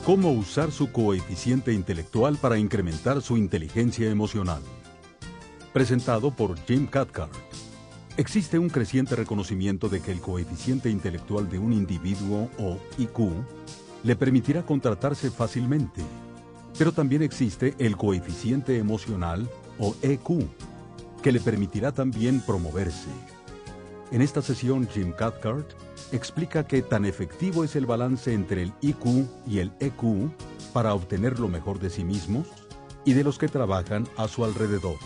Cómo usar su coeficiente intelectual para incrementar su inteligencia emocional. Presentado por Jim Cathcart. Existe un creciente reconocimiento de que el coeficiente intelectual de un individuo, o IQ, le permitirá contratarse fácilmente. Pero también existe el coeficiente emocional, o EQ, que le permitirá también promoverse. En esta sesión, Jim Cathcart explica qué tan efectivo es el balance entre el IQ y el EQ para obtener lo mejor de sí mismos y de los que trabajan a su alrededor.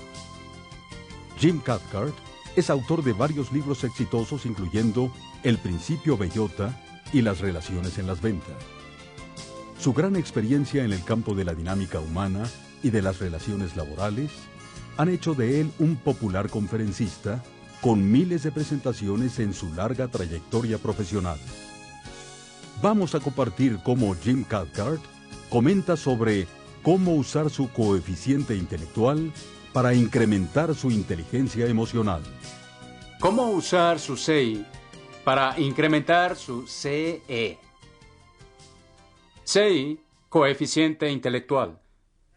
Jim Cathcart es autor de varios libros exitosos, incluyendo El principio Bellota y Las relaciones en las ventas. Su gran experiencia en el campo de la dinámica humana y de las relaciones laborales han hecho de él un popular conferencista con miles de presentaciones en su larga trayectoria profesional. Vamos a compartir cómo Jim Cathcart comenta sobre cómo usar su coeficiente intelectual para incrementar su inteligencia emocional. ¿Cómo usar su CI para incrementar su CE? CI, coeficiente intelectual,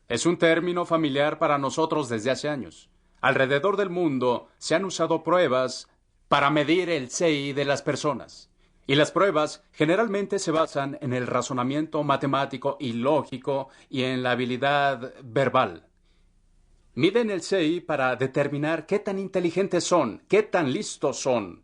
es un término familiar para nosotros desde hace años. Alrededor del mundo se han usado pruebas para medir el CI de las personas. Y las pruebas generalmente se basan en el razonamiento matemático y lógico y en la habilidad verbal. Miden el CI para determinar qué tan inteligentes son, qué tan listos son.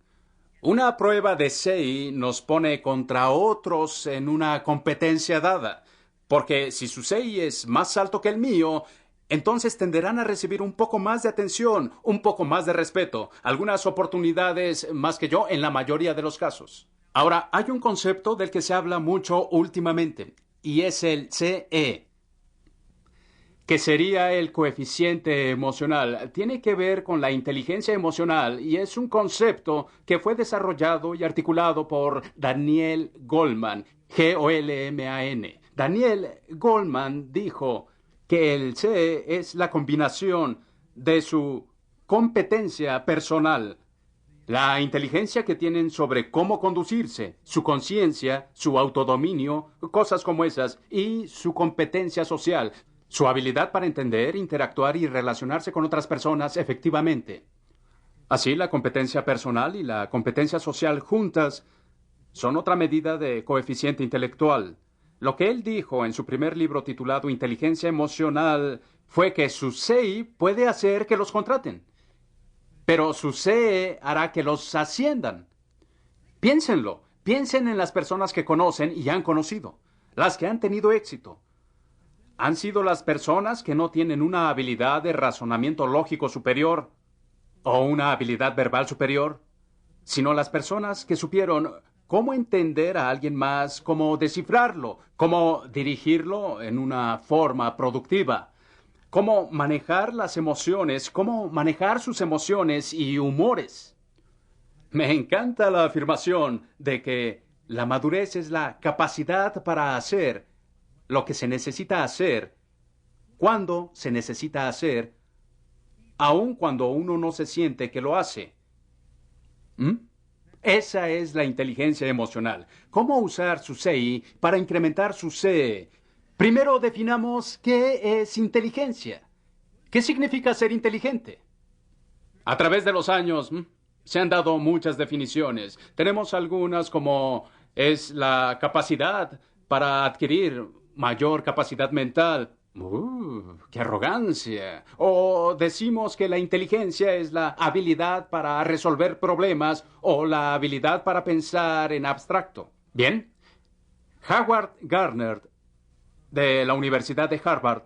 Una prueba de CI nos pone contra otros en una competencia dada, porque si su CI es más alto que el mío, entonces tenderán a recibir un poco más de atención, un poco más de respeto, algunas oportunidades más que yo en la mayoría de los casos. Ahora, hay un concepto del que se habla mucho últimamente, y es el CE, que sería el coeficiente emocional. Tiene que ver con la inteligencia emocional y es un concepto que fue desarrollado y articulado por Daniel Goleman, G-O-L-M-A-N. Daniel Goleman dijo que el CE es la combinación de su competencia personal, la inteligencia que tienen sobre cómo conducirse, su conciencia, su autodominio, cosas como esas, y su competencia social, su habilidad para entender, interactuar y relacionarse con otras personas efectivamente. Así, la competencia personal y la competencia social juntas son otra medida de coeficiente intelectual. Lo que él dijo en su primer libro titulado Inteligencia Emocional fue que su CI puede hacer que los contraten, pero su CE hará que los asciendan. Piénsenlo, piensen en las personas que conocen y han conocido, las que han tenido éxito. ¿Han sido las personas que no tienen una habilidad de razonamiento lógico superior o una habilidad verbal superior? Sino las personas que supieron cómo entender a alguien más, cómo descifrarlo, cómo dirigirlo en una forma productiva, cómo manejar las emociones, cómo manejar sus emociones y humores. Me encanta la afirmación de que la madurez es la capacidad para hacer lo que se necesita hacer, cuando se necesita hacer, aun cuando uno no se siente que lo hace. Esa es la inteligencia emocional. ¿Cómo usar su CI para incrementar su CE? Primero definamos qué es inteligencia. ¿Qué significa ser inteligente? A través de los años se han dado muchas definiciones. Tenemos algunas como es la capacidad para adquirir mayor capacidad mental. ¡Qué arrogancia! O decimos que la inteligencia es la habilidad para resolver problemas o la habilidad para pensar en abstracto. Bien, Howard Gardner, de la Universidad de Harvard,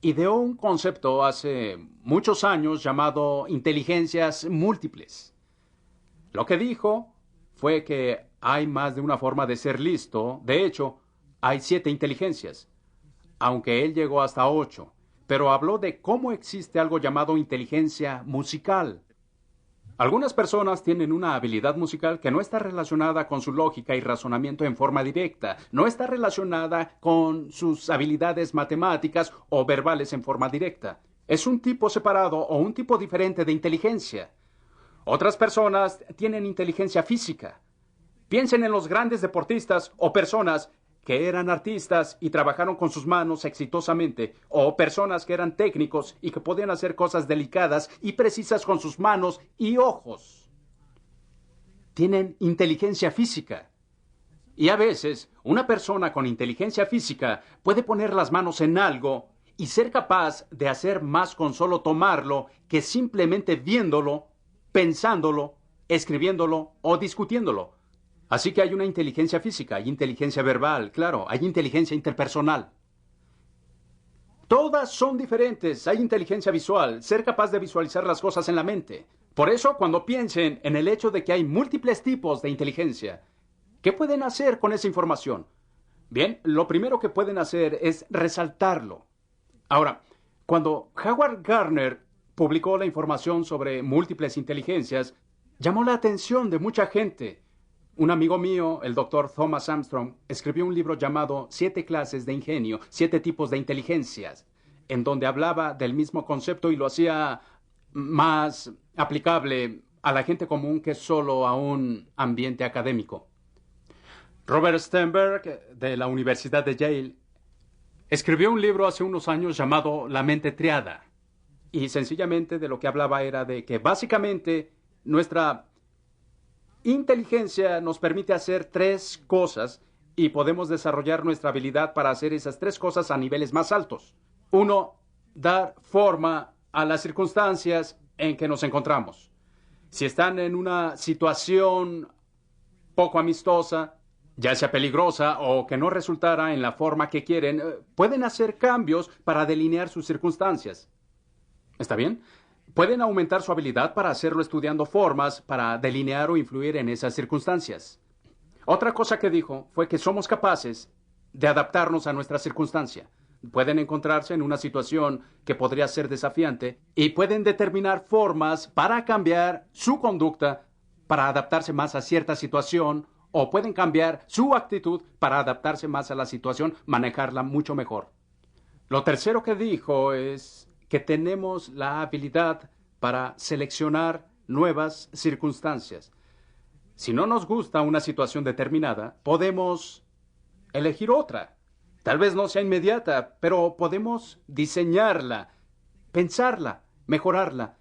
ideó un concepto hace muchos años llamado inteligencias múltiples. Lo que dijo fue que hay más de una forma de ser listo. De hecho, hay 7 inteligencias, aunque él llegó hasta 8, pero habló de cómo existe algo llamado inteligencia musical. Algunas personas tienen una habilidad musical que no está relacionada con su lógica y razonamiento en forma directa, no está relacionada con sus habilidades matemáticas o verbales en forma directa. Es un tipo separado o un tipo diferente de inteligencia. Otras personas tienen inteligencia física. Piensen en los grandes deportistas o personas que eran artistas y trabajaron con sus manos exitosamente, o personas que eran técnicos y que podían hacer cosas delicadas y precisas con sus manos y ojos. Tienen inteligencia física. Y a veces, una persona con inteligencia física puede poner las manos en algo y ser capaz de hacer más con solo tomarlo que simplemente viéndolo, pensándolo, escribiéndolo o discutiéndolo. Así que hay una inteligencia física, hay inteligencia verbal, claro, hay inteligencia interpersonal. Todas son diferentes. Hay inteligencia visual, ser capaz de visualizar las cosas en la mente. Por eso, cuando piensen en el hecho de que hay múltiples tipos de inteligencia, ¿qué pueden hacer con esa información? Bien, lo primero que pueden hacer es resaltarlo. Ahora, cuando Howard Gardner publicó la información sobre múltiples inteligencias, llamó la atención de mucha gente. Un amigo mío, el doctor Thomas Armstrong, escribió un libro llamado 7 clases de ingenio, 7 tipos de inteligencias, en donde hablaba del mismo concepto y lo hacía más aplicable a la gente común que solo a un ambiente académico. Robert Sternberg, de la Universidad de Yale, escribió un libro hace unos años llamado La mente triada. Y sencillamente de lo que hablaba era de que básicamente nuestra inteligencia nos permite hacer 3 cosas y podemos desarrollar nuestra habilidad para hacer esas 3 cosas a niveles más altos. 1, dar forma a las circunstancias en que nos encontramos. Si están en una situación poco amistosa, ya sea peligrosa o que no resultara en la forma que quieren, pueden hacer cambios para delinear sus circunstancias. ¿Está bien? Pueden aumentar su habilidad para hacerlo estudiando formas para delinear o influir en esas circunstancias. Otra cosa que dijo fue que somos capaces de adaptarnos a nuestra circunstancia. Pueden encontrarse en una situación que podría ser desafiante y pueden determinar formas para cambiar su conducta para adaptarse más a cierta situación, o pueden cambiar su actitud para adaptarse más a la situación, manejarla mucho mejor. Lo tercero que dijo es que tenemos la habilidad para seleccionar nuevas circunstancias. Si no nos gusta una situación determinada, podemos elegir otra. Tal vez no sea inmediata, pero podemos diseñarla, pensarla, mejorarla,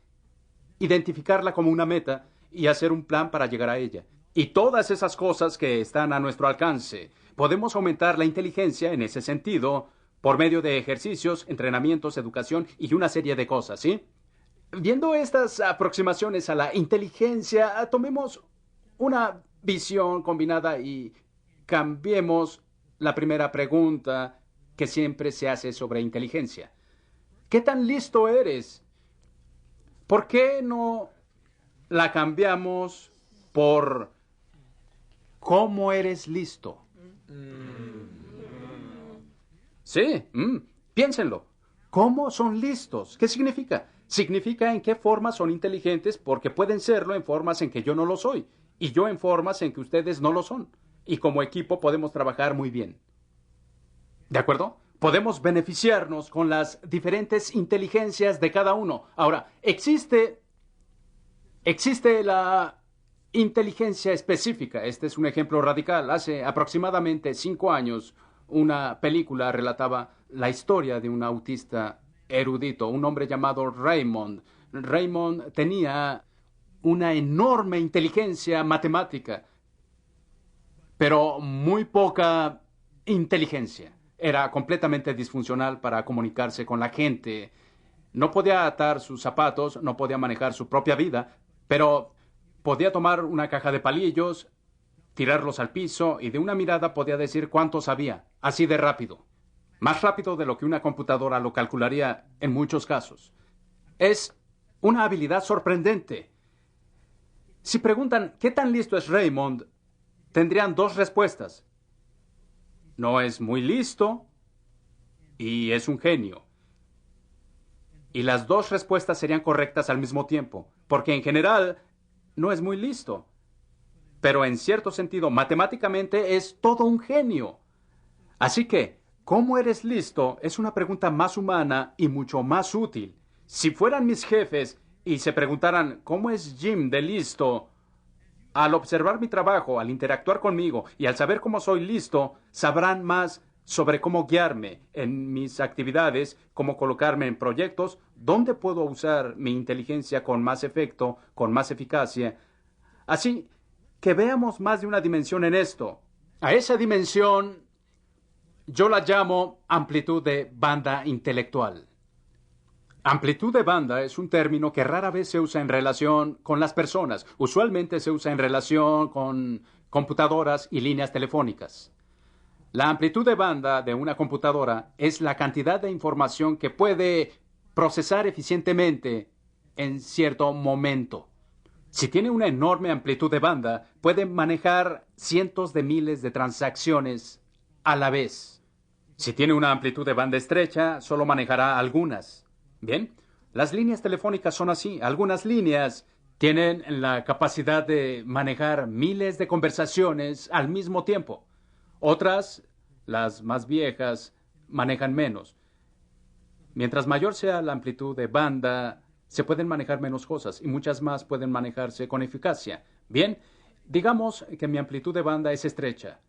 identificarla como una meta y hacer un plan para llegar a ella. Y todas esas cosas que están a nuestro alcance, podemos aumentar la inteligencia en ese sentido por medio de ejercicios, entrenamientos, educación y una serie de cosas, ¿sí? Viendo estas aproximaciones a la inteligencia, tomemos una visión combinada y cambiemos la primera pregunta que siempre se hace sobre inteligencia. ¿Qué tan listo eres? ¿Por qué no la cambiamos por ¿cómo eres listo? Sí, piénsenlo. ¿Cómo son listos? ¿Qué significa? Significa en qué formas son inteligentes, porque pueden serlo en formas en que yo no lo soy, y yo en formas en que ustedes no lo son. Y como equipo podemos trabajar muy bien. ¿De acuerdo? Podemos beneficiarnos con las diferentes inteligencias de cada uno. Ahora, existe la inteligencia específica. Este es un ejemplo radical. Hace aproximadamente 5 años, una película relataba la historia de un autista erudito, un hombre llamado Raymond. Raymond tenía una enorme inteligencia matemática, pero muy poca inteligencia. Era completamente disfuncional para comunicarse con la gente. No podía atar sus zapatos, no podía manejar su propia vida, pero podía tomar una caja de palillos, tirarlos al piso y de una mirada podía decir cuánto sabía, así de rápido. Más rápido de lo que una computadora lo calcularía en muchos casos. Es una habilidad sorprendente. Si preguntan ¿qué tan listo es Raymond?, tendrían 2 respuestas. No es muy listo y es un genio. Y las 2 respuestas serían correctas al mismo tiempo, porque en general no es muy listo. Pero en cierto sentido, matemáticamente es todo un genio. Así que, ¿cómo eres listo? Es una pregunta más humana y mucho más útil. Si fueran mis jefes y se preguntaran ¿cómo es Jim de listo?, Al observar mi trabajo, al interactuar conmigo y al saber cómo soy listo, sabrán más sobre cómo guiarme en mis actividades, cómo colocarme en proyectos, dónde puedo usar mi inteligencia con más efecto, con más eficacia. Así que veamos más de una dimensión en esto. A esa dimensión yo la llamo amplitud de banda intelectual. Amplitud de banda es un término que rara vez se usa en relación con las personas. Usualmente se usa en relación con computadoras y líneas telefónicas. La amplitud de banda de una computadora es la cantidad de información que puede procesar eficientemente en cierto momento. Si tiene una enorme amplitud de banda, puede manejar cientos de miles de transacciones a la vez. Si tiene una amplitud de banda estrecha, solo manejará algunas. Bien, las líneas telefónicas son así. Algunas líneas tienen la capacidad de manejar miles de conversaciones al mismo tiempo. Otras, las más viejas, manejan menos. Mientras mayor sea la amplitud de banda, se pueden manejar menos cosas y muchas más pueden manejarse con eficacia. Bien, digamos que mi amplitud de banda es estrecha.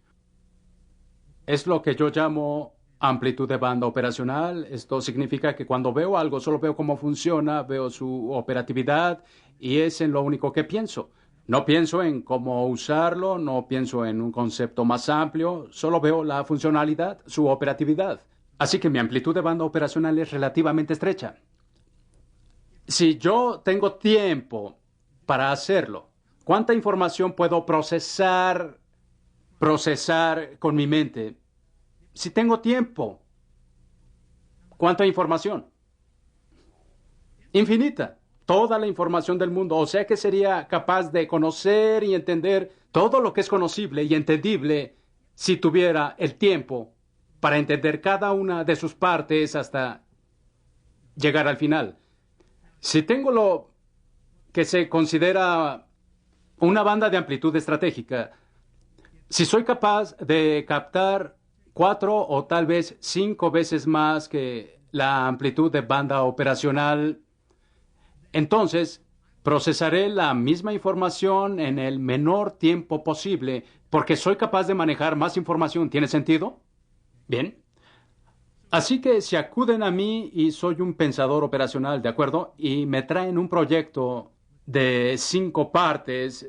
Es lo que yo llamo amplitud de banda operacional. Esto significa que cuando veo algo, solo veo cómo funciona, veo su operatividad y es en lo único que pienso. No pienso en cómo usarlo, no pienso en un concepto más amplio, solo veo la funcionalidad, su operatividad. Así que mi amplitud de banda operacional es relativamente estrecha. Si yo tengo tiempo para hacerlo, ¿cuánta información puedo procesar con mi mente? Si tengo tiempo, ¿cuánta información? Infinita. Toda la información del mundo. O sea que sería capaz de conocer y entender todo lo que es conocible y entendible si tuviera el tiempo para entender cada una de sus partes hasta llegar al final. Si tengo lo que se considera una banda de amplitud estratégica, si soy capaz de captar 4 o tal vez 5 veces más que la amplitud de banda operacional, entonces procesaré la misma información en el menor tiempo posible porque soy capaz de manejar más información. ¿Tiene sentido? Bien. Así que si acuden a mí y soy un pensador operacional, ¿de acuerdo? Y me traen un proyecto de 5 partes,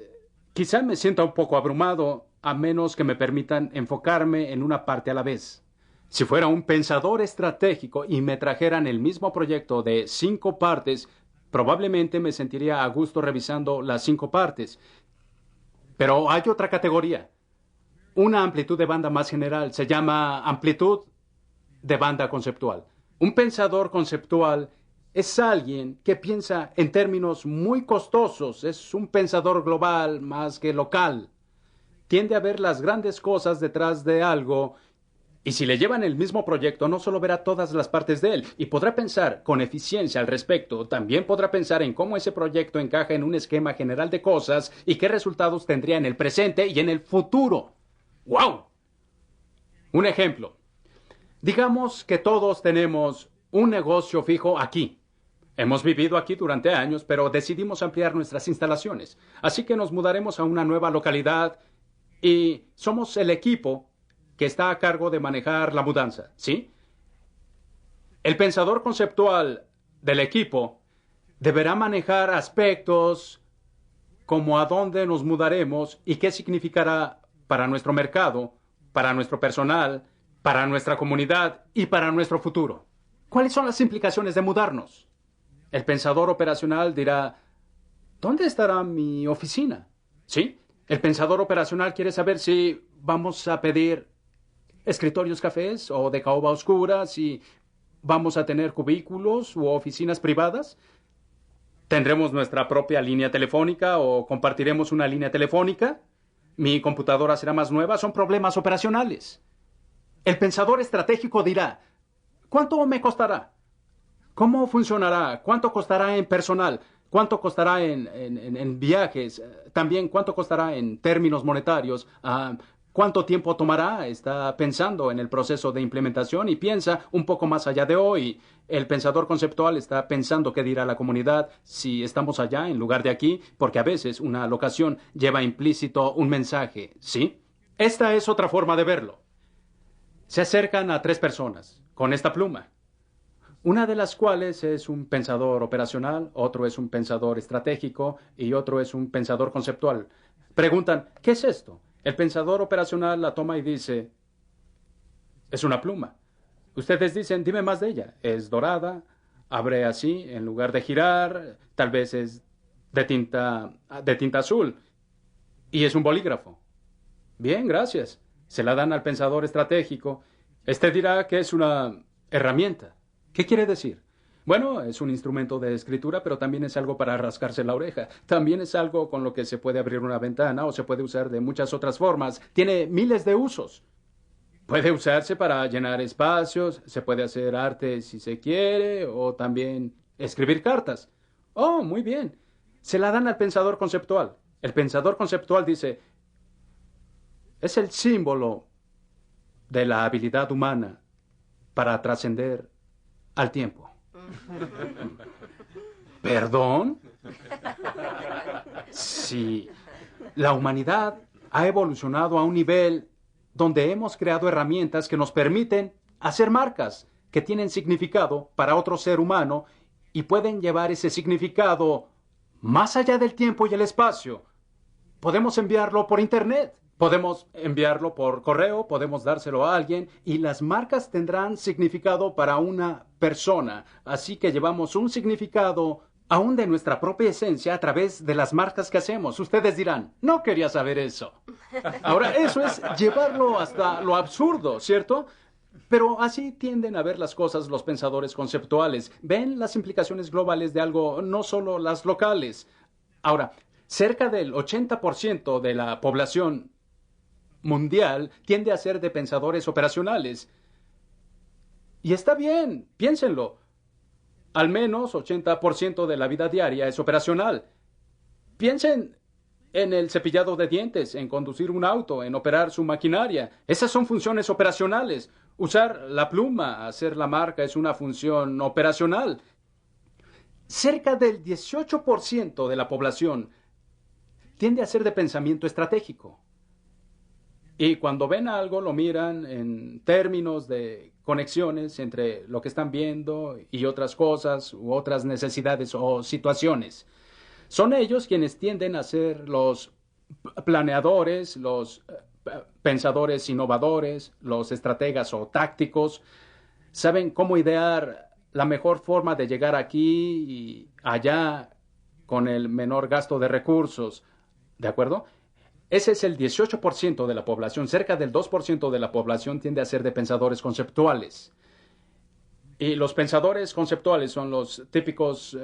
quizá me sienta un poco abrumado, a menos que me permitan enfocarme en una parte a la vez. Si fuera un pensador estratégico y me trajeran el mismo proyecto de 5 partes, probablemente me sentiría a gusto revisando las 5 partes. Pero hay otra categoría. Una amplitud de banda más general se llama amplitud de banda conceptual. Un pensador conceptual es alguien que piensa en términos muy costosos. Es un pensador global más que local. Tiende a ver las grandes cosas detrás de algo. Y si le llevan el mismo proyecto, no solo verá todas las partes de él, y podrá pensar con eficiencia al respecto, también podrá pensar en cómo ese proyecto encaja en un esquema general de cosas y qué resultados tendría en el presente y en el futuro. ¡Wow! Un ejemplo. Digamos que todos tenemos un negocio fijo aquí. Hemos vivido aquí durante años, pero decidimos ampliar nuestras instalaciones. Así que nos mudaremos a una nueva localidad y somos el equipo que está a cargo de manejar la mudanza, ¿sí? El pensador conceptual del equipo deberá manejar aspectos como a dónde nos mudaremos y qué significará para nuestro mercado, para nuestro personal, para nuestra comunidad y para nuestro futuro. ¿Cuáles son las implicaciones de mudarnos? El pensador operacional dirá, ¿dónde estará mi oficina? ¿Sí? El pensador operacional quiere saber si vamos a pedir escritorios cafés o de caoba oscura, si vamos a tener cubículos u oficinas privadas. ¿Tendremos nuestra propia línea telefónica o compartiremos una línea telefónica? ¿Mi computadora será más nueva? Son problemas operacionales. El pensador estratégico dirá, ¿cuánto me costará? ¿Cómo funcionará? ¿Cuánto costará en personal? ¿Cuánto costará en viajes? También, ¿cuánto costará en términos monetarios? ¿Cuánto tiempo tomará? Está pensando en el proceso de implementación y piensa un poco más allá de hoy. El pensador conceptual está pensando qué dirá la comunidad si estamos allá en lugar de aquí, porque a veces una locación lleva implícito un mensaje, ¿sí? Esta es otra forma de verlo. Se acercan a 3 personas con esta pluma, una de las cuales es un pensador operacional, otro es un pensador estratégico y otro es un pensador conceptual. Preguntan, ¿qué es esto? El pensador operacional la toma y dice, es una pluma. Ustedes dicen, dime más de ella. Es dorada, abre así, en lugar de girar, tal vez es de tinta azul. Y es un bolígrafo. Bien, gracias. Se la dan al pensador estratégico. Este dirá que es una herramienta. ¿Qué quiere decir? Bueno, es un instrumento de escritura, pero también es algo para rascarse la oreja. También es algo con lo que se puede abrir una ventana o se puede usar de muchas otras formas. Tiene miles de usos. Puede usarse para llenar espacios, se puede hacer arte si se quiere, o también escribir cartas. Oh, muy bien. Se la dan al pensador conceptual. El pensador conceptual dice, es el símbolo de la habilidad humana para trascender al tiempo. ¿Perdón? Sí. La humanidad ha evolucionado a un nivel donde hemos creado herramientas que nos permiten hacer marcas que tienen significado para otro ser humano y pueden llevar ese significado más allá del tiempo y el espacio. Podemos enviarlo por Internet. Podemos enviarlo por correo, podemos dárselo a alguien y las marcas tendrán significado para una persona. Así que llevamos un significado aún de nuestra propia esencia a través de las marcas que hacemos. Ustedes dirán, no quería saber eso. Ahora, eso es llevarlo hasta lo absurdo, ¿cierto? Pero así tienden a ver las cosas los pensadores conceptuales. Ven las implicaciones globales de algo, no solo las locales. Ahora, cerca del 80% de la población mundial tiende a ser de pensadores operacionales. Y está bien, piénsenlo. Al menos 80% de la vida diaria es operacional. Piensen en el cepillado de dientes, en conducir un auto, en operar su maquinaria. Esas son funciones operacionales. Usar la pluma, hacer la marca es una función operacional. Cerca del 18% de la población tiende a ser de pensamiento estratégico. Y cuando ven algo, lo miran en términos de conexiones entre lo que están viendo y otras cosas u otras necesidades o situaciones. Son ellos quienes tienden a ser los planeadores, los pensadores innovadores, los estrategas o tácticos. Saben cómo idear la mejor forma de llegar aquí y allá con el menor gasto de recursos. ¿De acuerdo? Ese es el 18% de la población. Cerca del 2% de la población tiende a ser de pensadores conceptuales. Y los pensadores conceptuales son los típicos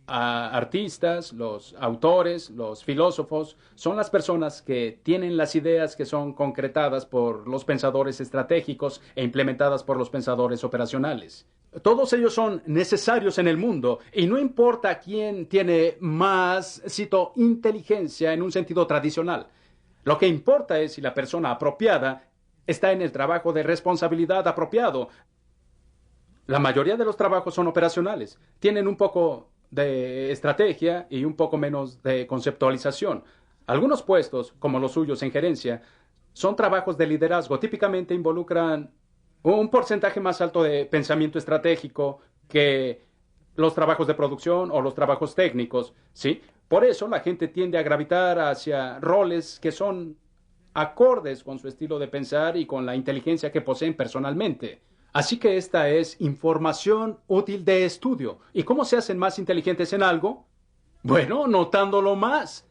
artistas, los autores, los filósofos. Son las personas que tienen las ideas que son concretadas por los pensadores estratégicos e implementadas por los pensadores operacionales. Todos ellos son necesarios en el mundo y no importa quién tiene más, cito, inteligencia en un sentido tradicional. Lo que importa es si la persona apropiada está en el trabajo de responsabilidad apropiado. La mayoría de los trabajos son operacionales. Tienen un poco de estrategia y un poco menos de conceptualización. Algunos puestos, como los suyos en gerencia, son trabajos de liderazgo. Típicamente involucran un porcentaje más alto de pensamiento estratégico que los trabajos de producción o los trabajos técnicos, ¿sí? Por eso la gente tiende a gravitar hacia roles que son acordes con su estilo de pensar y con la inteligencia que poseen personalmente. Así que esta es información útil de estudio. ¿Y cómo se hacen más inteligentes en algo? Bueno, notándolo más,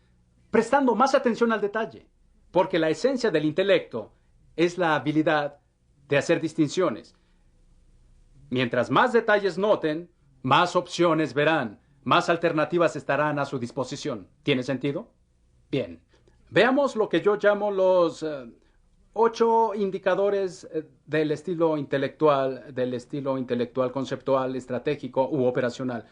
prestando más atención al detalle. Porque la esencia del intelecto es la habilidad de hacer distinciones. Mientras más detalles noten, más opciones verán, más alternativas estarán a su disposición. ¿Tiene sentido? Bien. Veamos lo que yo llamo los 8 indicadores del estilo intelectual conceptual, estratégico u operacional.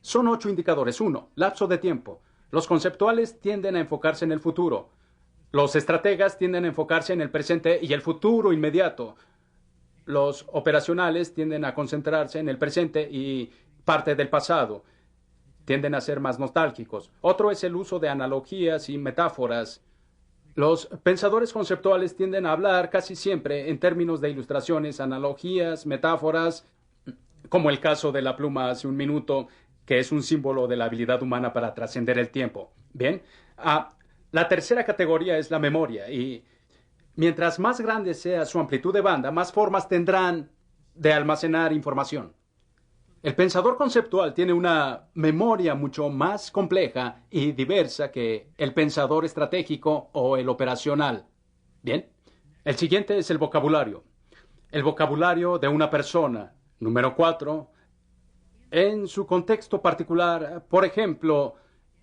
Son 8 indicadores. 1. Lapso de tiempo. Los conceptuales tienden a enfocarse en el futuro. Los estrategas tienden a enfocarse en el presente y el futuro inmediato. Los operacionales tienden a concentrarse en el presente y parte del pasado. Tienden a ser más nostálgicos. Otro es el uso de analogías y metáforas. Los pensadores conceptuales tienden a hablar casi siempre en términos de ilustraciones, analogías, metáforas, como el caso de la pluma hace un minuto, que es un símbolo de la habilidad humana para trascender el tiempo. Bien, la tercera categoría es la memoria, y mientras más grande sea su amplitud de banda, más formas tendrán de almacenar información. El pensador conceptual tiene una memoria mucho más compleja y diversa que el pensador estratégico o el operacional. Bien, el siguiente es el vocabulario. El vocabulario de una persona. Número 4. En su contexto particular, por ejemplo,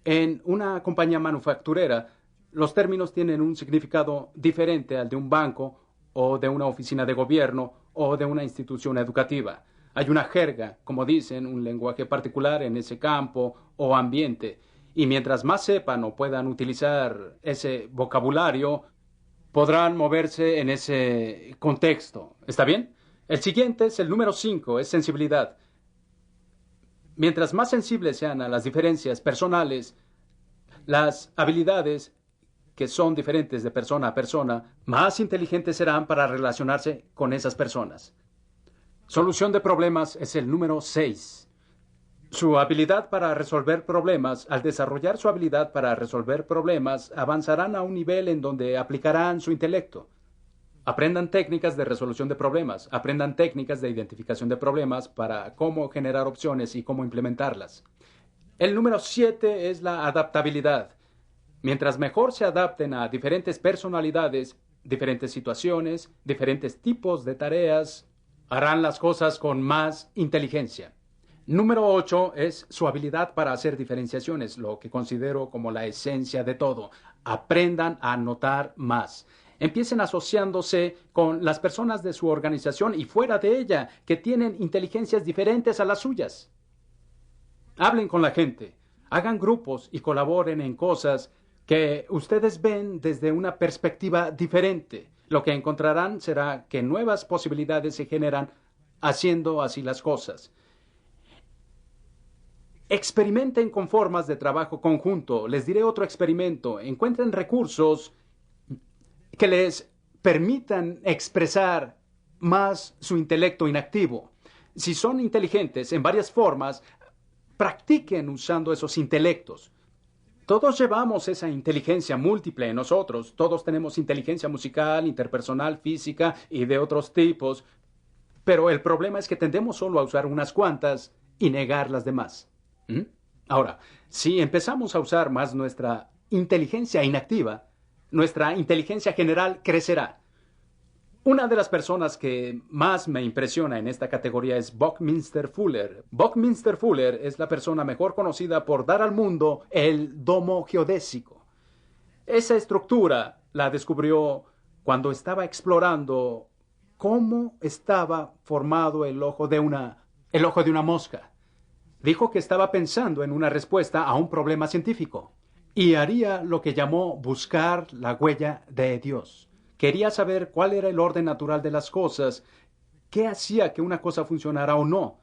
en una compañía manufacturera, los términos tienen un significado diferente al de un banco o de una oficina de gobierno o de una institución educativa. Hay una jerga, como dicen, un lenguaje particular en ese campo o ambiente. Y mientras más sepan o puedan utilizar ese vocabulario, podrán moverse en ese contexto. ¿Está bien? El siguiente es el número 5, es sensibilidad. Mientras más sensibles sean a las diferencias personales, las habilidades que son diferentes de persona a persona, más inteligentes serán para relacionarse con esas personas. Solución de problemas es el número 6. Su habilidad para resolver problemas, al desarrollar su habilidad para resolver problemas, avanzarán a un nivel en donde aplicarán su intelecto. Aprendan técnicas de resolución de problemas, aprendan técnicas de identificación de problemas para cómo generar opciones y cómo implementarlas. El número 7 es la adaptabilidad. Mientras mejor se adapten a diferentes personalidades, diferentes situaciones, diferentes tipos de tareas, harán las cosas con más inteligencia. Número 8 es su habilidad para hacer diferenciaciones, lo que considero como la esencia de todo. Aprendan a notar más. Empiecen asociándose con las personas de su organización y fuera de ella, que tienen inteligencias diferentes a las suyas. Hablen con la gente, hagan grupos y colaboren en cosas que ustedes ven desde una perspectiva diferente. Lo que encontrarán será que nuevas posibilidades se generan haciendo así las cosas. Experimenten con formas de trabajo conjunto. Les diré otro experimento. Encuentren recursos que les permitan expresar más su intelecto inactivo. Si son inteligentes en varias formas, practiquen usando esos intelectos. Todos llevamos esa inteligencia múltiple en nosotros. Todos tenemos inteligencia musical, interpersonal, física y de otros tipos. Pero el problema es que tendemos solo a usar unas cuantas y negar las demás. Ahora, si empezamos a usar más nuestra inteligencia inactiva, nuestra inteligencia general crecerá. Una de las personas que más me impresiona en esta categoría es Buckminster Fuller. Buckminster Fuller es la persona mejor conocida por dar al mundo el domo geodésico. Esa estructura la descubrió cuando estaba explorando cómo estaba formado el ojo de una mosca. Dijo que estaba pensando en una respuesta a un problema científico y haría lo que llamó buscar la huella de Dios. Quería saber cuál era el orden natural de las cosas, qué hacía que una cosa funcionara o no.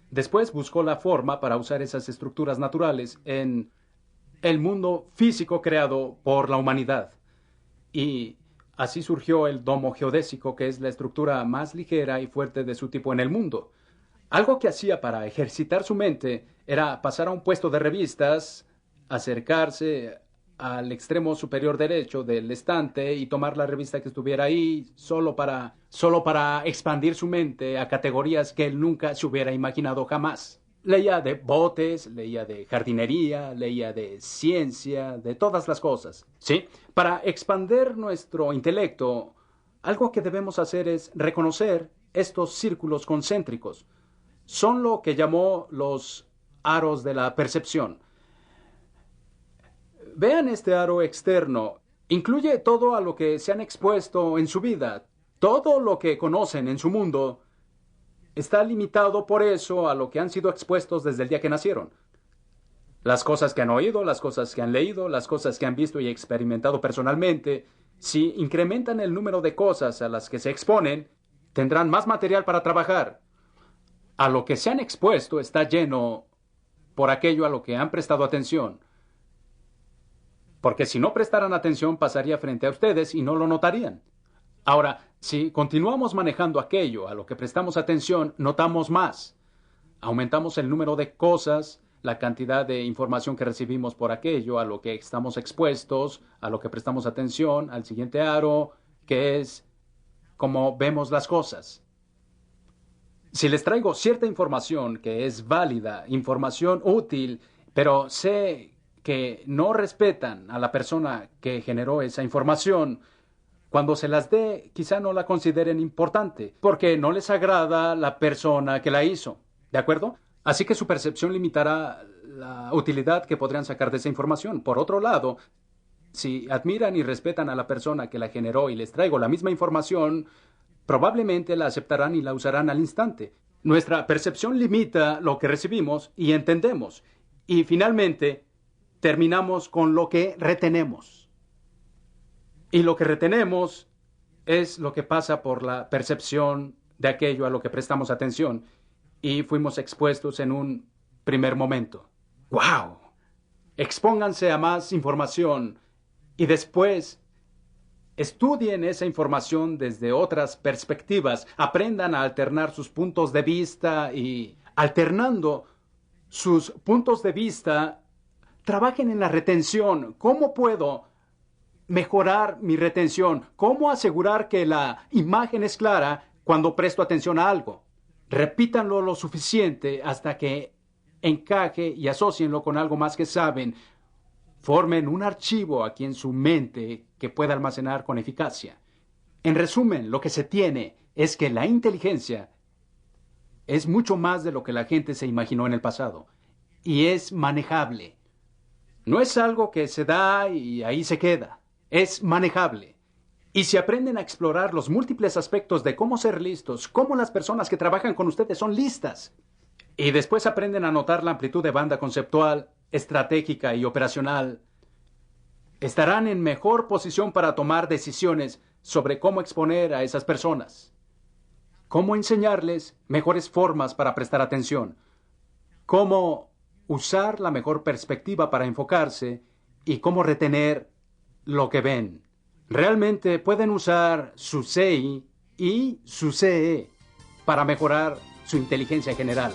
Después buscó la forma para usar esas estructuras naturales en el mundo físico creado por la humanidad. Y así surgió el domo geodésico, que es la estructura más ligera y fuerte de su tipo en el mundo. Algo que hacía para ejercitar su mente era pasar a un puesto de revistas, acercarse al extremo superior derecho del estante y tomar la revista que estuviera ahí solo para expandir su mente a categorías que él nunca se hubiera imaginado jamás. Leía de botes, leía de jardinería, leía de ciencia, de todas las cosas. ¿Sí? Para expandir nuestro intelecto, algo que debemos hacer es reconocer estos círculos concéntricos. Son lo que llamó los aros de la percepción. Vean este aro externo. Incluye todo a lo que se han expuesto en su vida. Todo lo que conocen en su mundo está limitado por eso a lo que han sido expuestos desde el día que nacieron. Las cosas que han oído, las cosas que han leído, las cosas que han visto y experimentado personalmente, si incrementan el número de cosas a las que se exponen, tendrán más material para trabajar. A lo que se han expuesto está lleno por aquello a lo que han prestado atención. Porque si no prestaran atención, pasaría frente a ustedes y no lo notarían. Ahora, si continuamos manejando aquello a lo que prestamos atención, notamos más. Aumentamos el número de cosas, la cantidad de información que recibimos por aquello a lo que estamos expuestos, a lo que prestamos atención, al siguiente aro, que es cómo vemos las cosas. Si les traigo cierta información que es válida, información útil, pero sé que no respetan a la persona que generó esa información, cuando se las dé, quizá no la consideren importante, porque no les agrada la persona que la hizo. ¿De acuerdo? Así que su percepción limitará la utilidad que podrían sacar de esa información. Por otro lado, si admiran y respetan a la persona que la generó y les traigo la misma información, probablemente la aceptarán y la usarán al instante. Nuestra percepción limita lo que recibimos y entendemos. Y finalmente, terminamos con lo que retenemos. Y lo que retenemos es lo que pasa por la percepción de aquello a lo que prestamos atención y fuimos expuestos en un primer momento. ¡Wow! Expónganse a más información y después estudien esa información desde otras perspectivas, aprendan a alternar sus puntos de vista y, alternando sus puntos de vista, trabajen en la retención. ¿Cómo puedo mejorar mi retención? ¿Cómo asegurar que la imagen es clara cuando presto atención a algo? Repítanlo lo suficiente hasta que encaje y asócienlo con algo más que saben. Formen un archivo aquí en su mente que pueda almacenar con eficacia. En resumen, lo que se tiene es que la inteligencia es mucho más de lo que la gente se imaginó en el pasado y es manejable. No es algo que se da y ahí se queda. Es manejable. Y si aprenden a explorar los múltiples aspectos de cómo ser listos, cómo las personas que trabajan con ustedes son listas, y después aprenden a notar la amplitud de banda conceptual, estratégica y operacional, estarán en mejor posición para tomar decisiones sobre cómo exponer a esas personas, cómo enseñarles mejores formas para prestar atención, cómo usar la mejor perspectiva para enfocarse y cómo retener lo que ven. Realmente pueden usar su CI y su CE para mejorar su inteligencia general.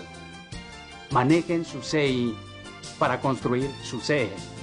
Manejen su CI para construir su CE.